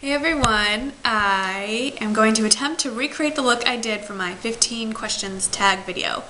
Hey everyone, I am going to attempt to recreate the look I did for my 15 questions tag video.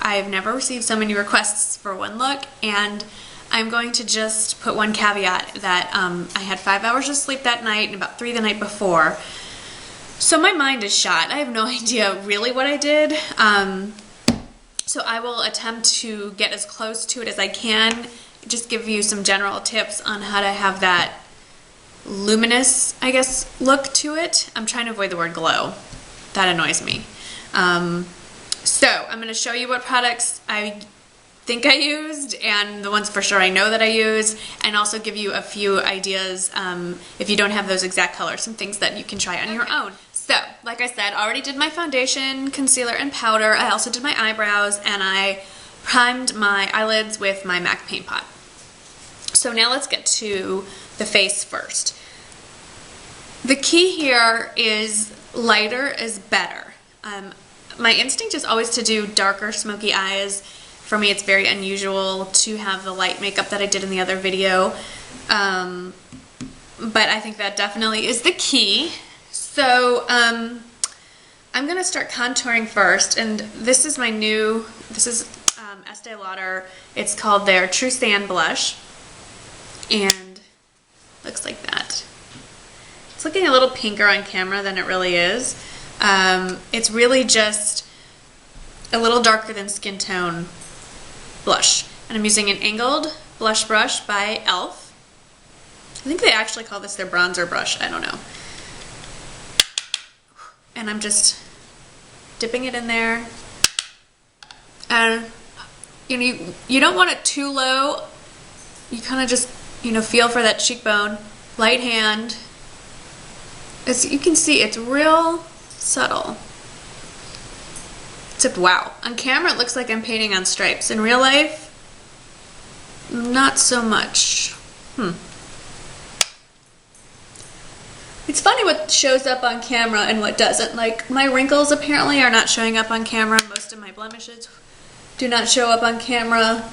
I've never received so many requests for one look, and I'm going to just put one caveat that I had 5 hours of sleep that night and about 3 the night before. So my mind is shot. I have no idea really what I did. So I will attempt to get as close to it as I can, just give you some general tips on how to have that luminous, I guess, look to it. I'm trying to avoid the word glow. That annoys me. So I'm going to show you what products I think I used and the ones for sure I know that I use, and also give you a few ideas if you don't have those exact colors, some things that you can try on your own. So, like I said, I already did my foundation, concealer, and powder. I also did my eyebrows, and I primed my eyelids with my MAC Paint Pot. So now let's get to the face first. The key here is lighter is better. My instinct is always to do darker smoky eyes. For me, it's very unusual to have the light makeup that I did in the other video, but I think that definitely is the key. So I'm going to start contouring first, and this is Estee Lauder. It's called their True Sand Blush, and looks like that. It's looking a little pinker on camera than it really is. It's really just a little darker than skin tone blush, and I'm using an angled blush brush by e.l.f. I think they actually call this their bronzer brush, I don't know. And I'm just dipping it in there, and you don't want it too low. You kind of just feel for that cheekbone, light hand. As you can see, it's real subtle. Except, wow, on camera it looks like I'm painting on stripes. In real life, not so much. It's funny what shows up on camera and what doesn't. Like, my wrinkles apparently are not showing up on camera. Most of my blemishes do not show up on camera.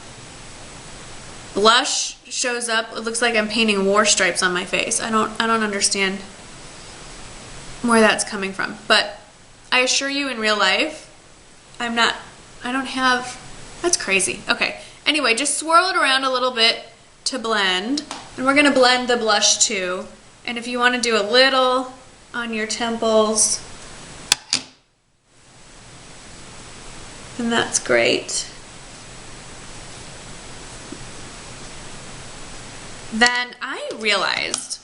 Blush shows up. It looks like I'm painting war stripes on my face. I don't understand where that's coming from. But I assure you, in real life, that's crazy. Okay. Anyway, just swirl it around a little bit to blend. And we're gonna blend the blush too. And if you want to do a little on your temples, then that's great. Then I realized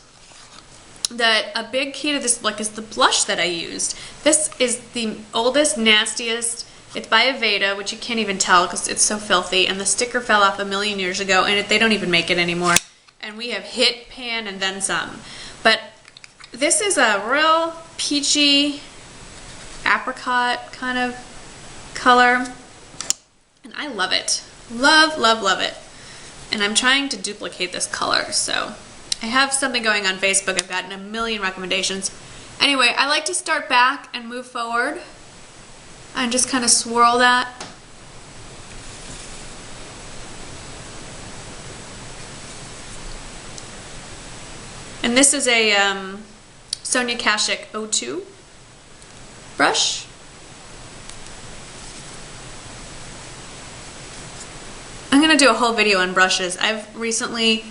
that a big key to this look is the blush that I used. This is the oldest, nastiest. It's by Aveda, which you can't even tell because it's so filthy, and the sticker fell off a million years ago, and they don't even make it anymore. And we have hit pan and then some. But this is a real peachy apricot kind of color, and I love it. Love, love, love it. And I'm trying to duplicate this color, so I have something going on Facebook. I've gotten a million recommendations. Anyway, I like to start back and move forward and just kind of swirl that. And this is a Sonia Kashuk 02 brush. I'm going to do a whole video on brushes. I've recently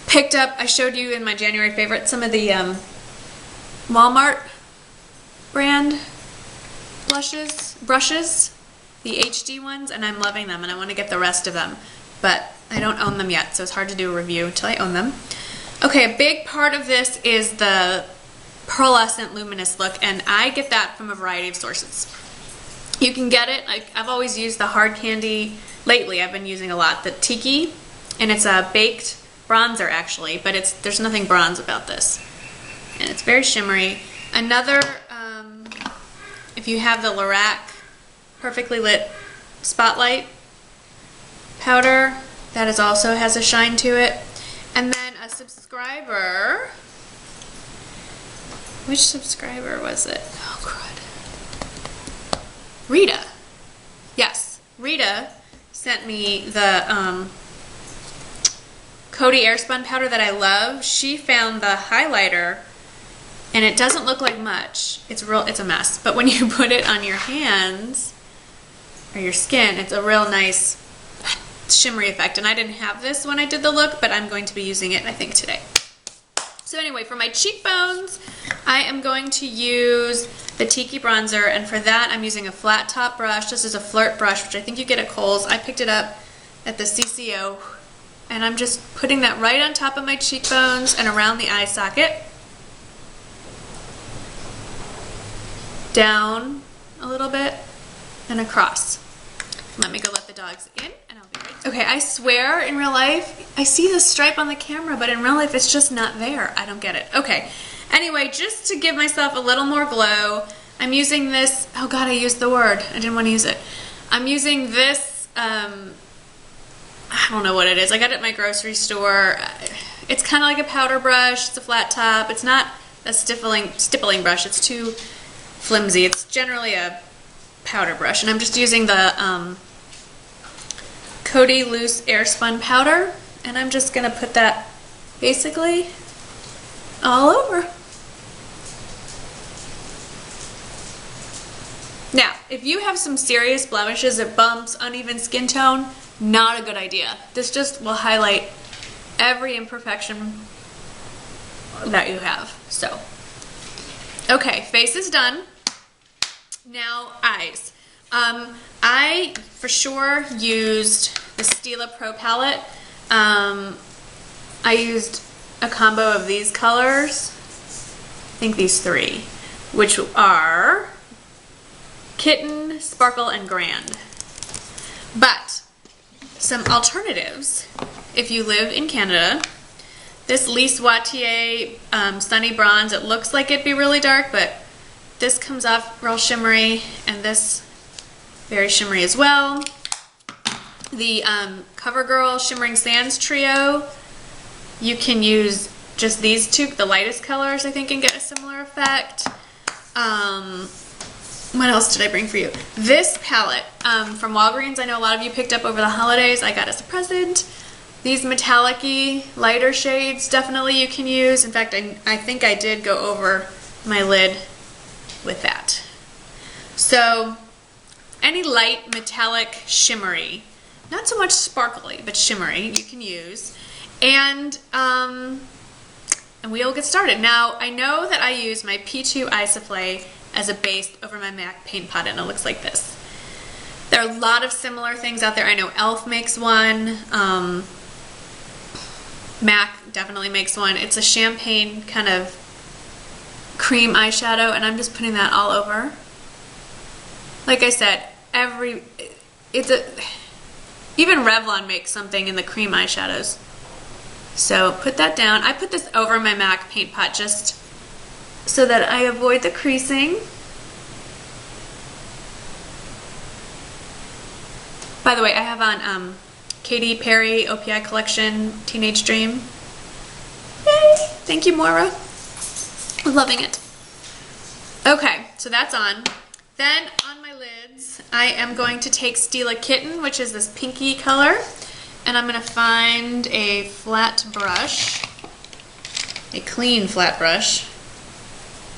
picked up, I showed you in my January favorite, some of the Walmart brand brushes, the HD ones, and I'm loving them, and I want to get the rest of them. But I don't own them yet, so it's hard to do a review until I own them. Okay, a big part of this is the pearlescent luminous look, and I get that from a variety of sources. You can get it, I've always used the hard candy. Lately I've been using a lot the Tiki, and it's a baked bronzer actually, but there's nothing bronze about this. And it's very shimmery. Another, if you have the Lorac Perfectly Lit Spotlight powder, that also has a shine to it. And then a subscriber, which subscriber was it? Oh crud. Rita. Yes, Rita sent me the Coty Airspun powder that I love. She found the highlighter and it doesn't look like much. It's a mess. But when you put it on your hands or your skin, it's a real nice shimmery effect. And I didn't have this when I did the look, but I'm going to be using it, I think, today. So anyway, for my cheekbones, I am going to use the Tiki Bronzer, and for that I'm using a flat top brush. This is a Flirt brush, which I think you get at Kohl's. I picked it up at the CCO, and I'm just putting that right on top of my cheekbones and around the eye socket. Down a little bit and across. Let me go let the dogs in, and I'll be right. Okay, I swear in real life, I see the stripe on the camera, but in real life it's just not there. I don't get it. Okay, anyway, just to give myself a little more glow, I'm using this, oh god, I used the word. I didn't want to use it. I'm using this, I don't know what it is. I got it at my grocery store. It's kind of like a powder brush. It's a flat top. It's not a stippling brush. It's too flimsy. It's generally a powder brush, and I'm just using the Coty Loose Airspun powder, and I'm just gonna put that basically all over. Now, if you have some serious blemishes or bumps, uneven skin tone, not a good idea. This just will highlight every imperfection that you have. So, okay, face is done. Now, eyes. I, for sure, used the Stila Pro Palette. I used a combo of these colors. I think these three, which are Kitten, Sparkle, and Grand. But some alternatives, if you live in Canada, this Lise Wattier Sunny Bronze, it looks like it'd be really dark, but this comes off real shimmery, and this very shimmery as well. The CoverGirl Shimmering Sands Trio, you can use just these two, the lightest colors, I think, and get a similar effect. What else did I bring for you? This palette from Walgreens, I know a lot of you picked up over the holidays. I got as a present. These metallic-y, lighter shades, definitely you can use. In fact, I think I did go over my lid with that. So, any light, metallic, shimmery, not so much sparkly, but shimmery, you can use. And we'll get started. Now, I know that I use my P2 Eye Souffle as a base over my MAC paint pot, and it looks like this. There are a lot of similar things out there. I know e.l.f. makes one. MAC definitely makes one. It's a champagne kind of cream eyeshadow, and I'm just putting that all over. Like I said, even Revlon makes something in the cream eyeshadows. So put that down. I put this over my MAC paint pot just so that I avoid the creasing. By the way, I have on Katy Perry OPI Collection Teenage Dream. Yay! Thank you, Moira. I'm loving it. Okay, so that's on. Then on my lids, I am going to take Stila Kitten, which is this pinky color, and I'm going to find a flat brush, a clean flat brush.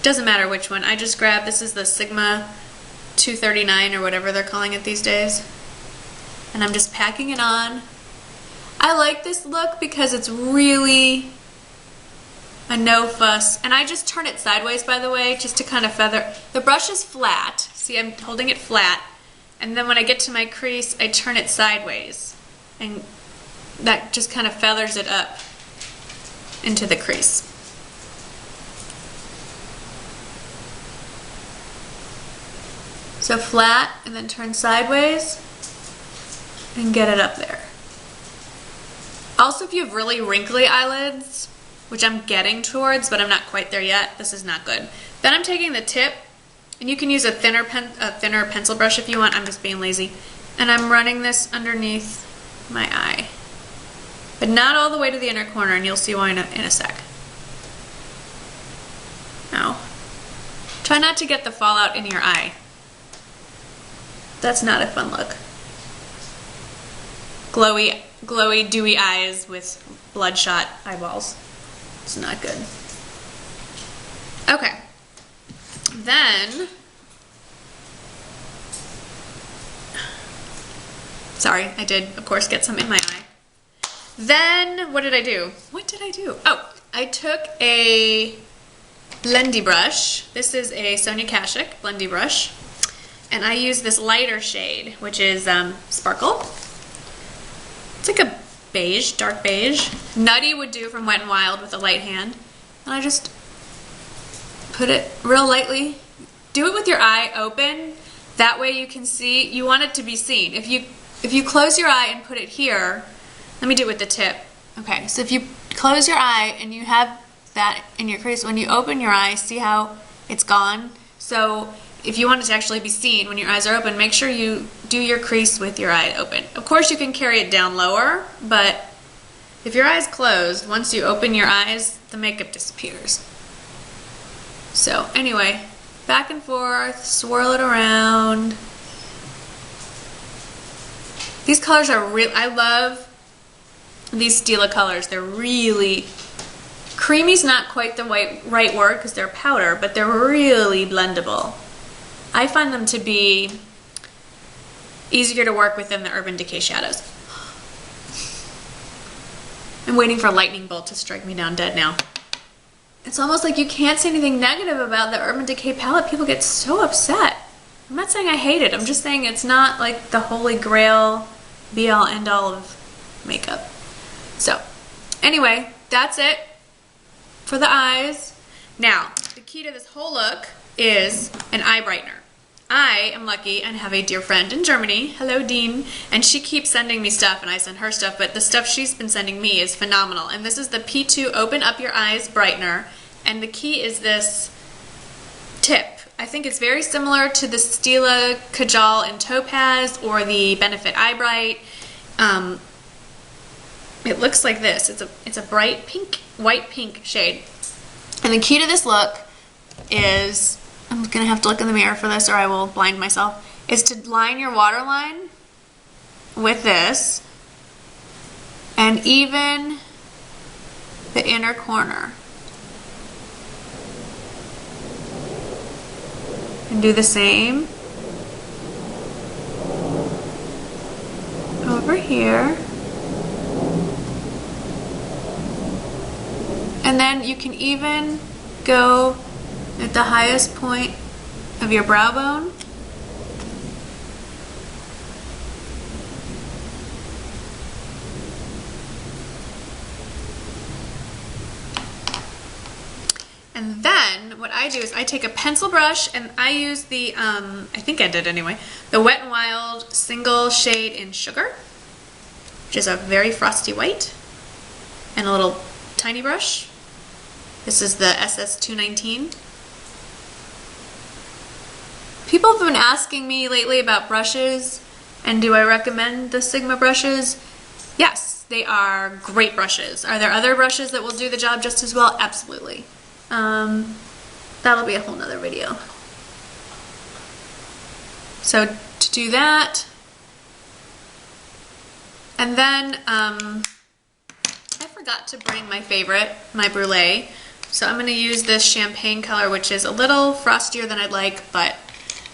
Doesn't matter which one. I just grabbed, this is the Sigma 239 or whatever they're calling it these days. And I'm just packing it on. I like this look because it's really a no fuss. And I just turn it sideways, by the way, just to kind of feather. The brush is flat. See, I'm holding it flat. And then when I get to my crease, I turn it sideways. And that just kind of feathers it up into the crease. So flat, and then turn sideways, and get it up there. Also, if you have really wrinkly eyelids, which I'm getting towards, but I'm not quite there yet, this is not good. Then I'm taking the tip, and you can use a thinner pencil brush if you want. I'm just being lazy. And I'm running this underneath my eye. But not all the way to the inner corner, and you'll see why in a sec. Now, try not to get the fallout in your eye. That's not a fun look. Glowy, dewy eyes with bloodshot eyeballs. It's not good. Okay, then, sorry, I did, of course, get some in my eye. Then, what did I do? What did I do? Oh, I took a blendy brush. This is a Sonia Kashuk blendy brush. And I use this lighter shade, which is Sparkle. It's like a beige, dark beige. Nutty would do from Wet n Wild with a light hand. And I just put it real lightly. Do it with your eye open. That way you can see. You want it to be seen. If you close your eye and put it here, let me do it with the tip. Okay, so if you close your eye and you have that in your crease, when you open your eye, see how it's gone? So if you want it to actually be seen when your eyes are open, make sure you do your crease with your eye open. Of course, you can carry it down lower, but if your eye's closed, once you open your eyes, the makeup disappears. So anyway, back and forth, swirl it around. These colors are real. I love these Stila colors. They're really, creamy's not quite the right word because they're powder, but they're really blendable. I find them to be easier to work with than the Urban Decay shadows. I'm waiting for a lightning bolt to strike me down dead now. It's almost like you can't say anything negative about the Urban Decay palette. People get so upset. I'm not saying I hate it. I'm just saying it's not like the holy grail, be all end all of makeup. So anyway, that's it for the eyes. Now, the key to this whole look is an eye brightener. I am lucky and have a dear friend in Germany, hello Dean, and she keeps sending me stuff and I send her stuff, but the stuff she's been sending me is phenomenal. And this is the P2 Open Up Your Eyes Brightener, and the key is this tip. I think it's very similar to the Stila Kajal in Topaz or the Benefit Eye Bright. It looks like this. It's a bright pink, white pink shade. And the key to this look is, I'm gonna have to look in the mirror for this or I will blind myself, is to line your waterline with this and even the inner corner. And do the same over here. And then you can even go at the highest point of your brow bone. And then what I do is I take a pencil brush and I use the, I think I did anyway, the Wet n Wild single shade in Sugar, which is a very frosty white, and a little tiny brush. This is the SS219. People have been asking me lately about brushes and do I recommend the Sigma brushes? Yes, they are great brushes. Are there other brushes that will do the job just as well? Absolutely. That'll be a whole nother video. So to do that, and then I forgot to bring my favorite, my Brulee. So I'm going to use this champagne color, which is a little frostier than I'd like, but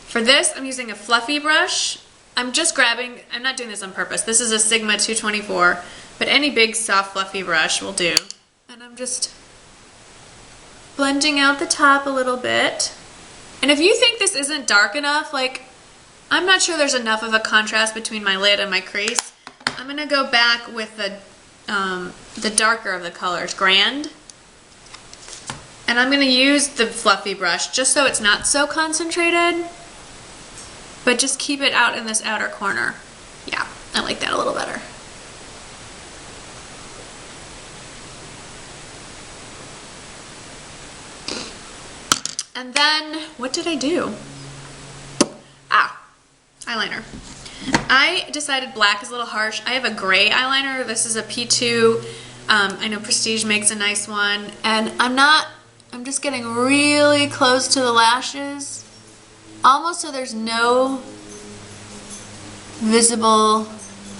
for this I'm using a fluffy brush. I'm just grabbing, I'm not doing this on purpose, this is a Sigma 224, but any big soft fluffy brush will do. And I'm just blending out the top a little bit. And if you think this isn't dark enough, like, I'm not sure there's enough of a contrast between my lid and my crease, I'm going to go back with the darker of the colors, Grand. And I'm going to use the fluffy brush just so it's not so concentrated, but just keep it out in this outer corner. Yeah, I like that a little better. And then, what did I do? Eyeliner. I decided black is a little harsh. I have a gray eyeliner. This is a P2. I know Prestige makes a nice one. And I'm just getting really close to the lashes. Almost so there's no visible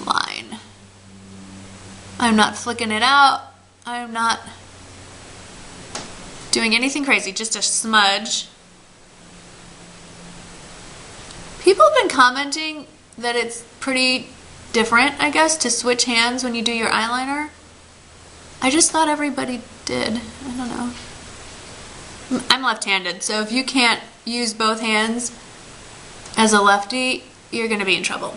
line. I'm not flicking it out. I'm not doing anything crazy, just a smudge. People have been commenting that it's pretty different, I guess, to switch hands when you do your eyeliner. I just thought everybody did. I don't know. I'm left-handed, so if you can't use both hands as a lefty, you're gonna be in trouble.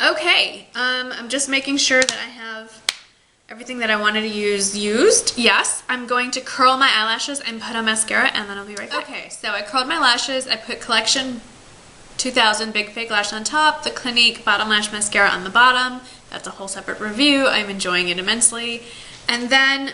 Okay, I'm just making sure that I have everything that I wanted to use used. Yes, I'm going to curl my eyelashes and put on mascara, and then I'll be right back. Okay, so I curled my lashes. I put Collection 2000 Big Fake Lash on top, the Clinique Bottom Lash Mascara on the bottom. That's a whole separate review. I'm enjoying it immensely. And then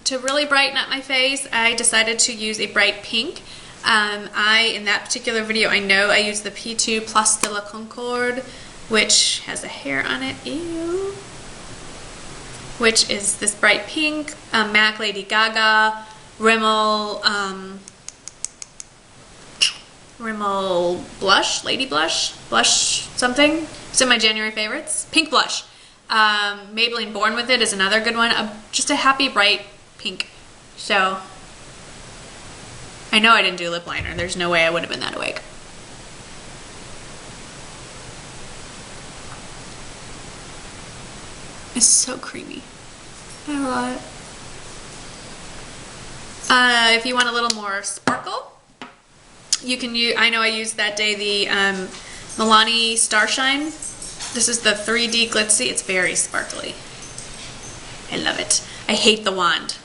to really brighten up my face, I decided to use a bright pink. In that particular video, I know I used the P2 Plus Stila Concorde, which has a hair on it, ew, which is this bright pink, MAC Lady Gaga, Rimmel blush, lady blush something. So my January favorites. Pink blush. Maybelline Born With It is another good one. Just a happy bright pink. So I know I didn't do lip liner. There's no way I would have been that awake. It's so creamy. I love it. If you want a little more sparkle, you can use, I know I used that day the Milani Starshine. This is the 3D Glitzy. It's very sparkly. I love it. I hate the wand.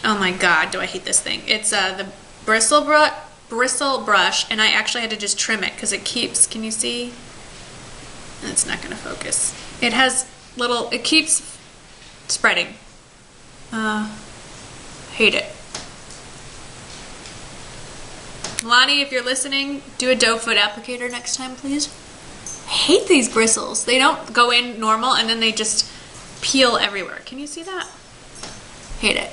Oh my god, do I hate this thing. It's the bristle brush, and I actually had to just trim it because it keeps, can you see? It's not going to focus. It has little, it keeps spreading. Hate it. Lonnie, if you're listening, do a doe foot applicator next time, please. I hate these bristles. They don't go in normal and then they just peel everywhere. Can you see that? Hate it.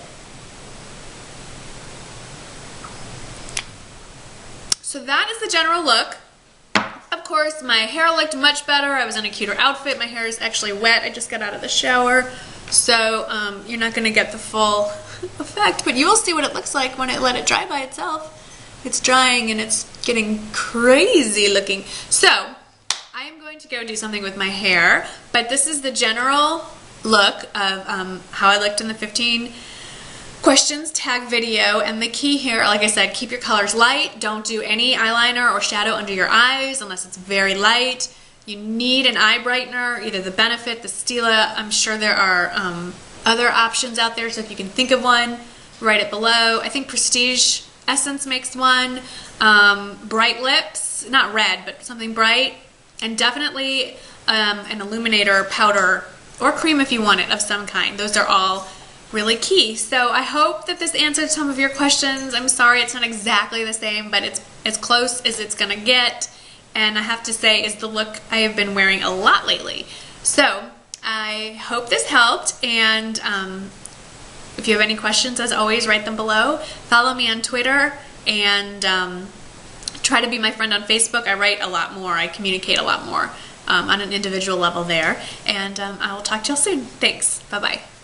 So that is the general look. Of course, my hair looked much better. I was in a cuter outfit. My hair is actually wet. I just got out of the shower. So you're not going to get the full effect, but you will see what it looks like when I let it dry by itself. It's drying and it's getting crazy looking. So I am going to go do something with my hair, but this is the general look of how I looked in the 15 questions tag video. And the key here, like I said, keep your colors light. Don't do any eyeliner or shadow under your eyes unless it's very light. You need an eye brightener, either the Benefit, the Stila. I'm sure there are other options out there, so if you can think of one, write it below. I think Prestige Essence makes one. Bright lips, not red, but something bright. And definitely an illuminator powder or cream if you want it of some kind. Those are all really key. So I hope that this answered some of your questions. I'm sorry it's not exactly the same, but it's as close as it's gonna get. And I have to say is the look I have been wearing a lot lately. So I hope this helped, and if you have any questions, as always, write them below. Follow me on Twitter, and try to be my friend on Facebook. I write a lot more. I communicate a lot more on an individual level there. And I will talk to y'all soon. Thanks. Bye-bye.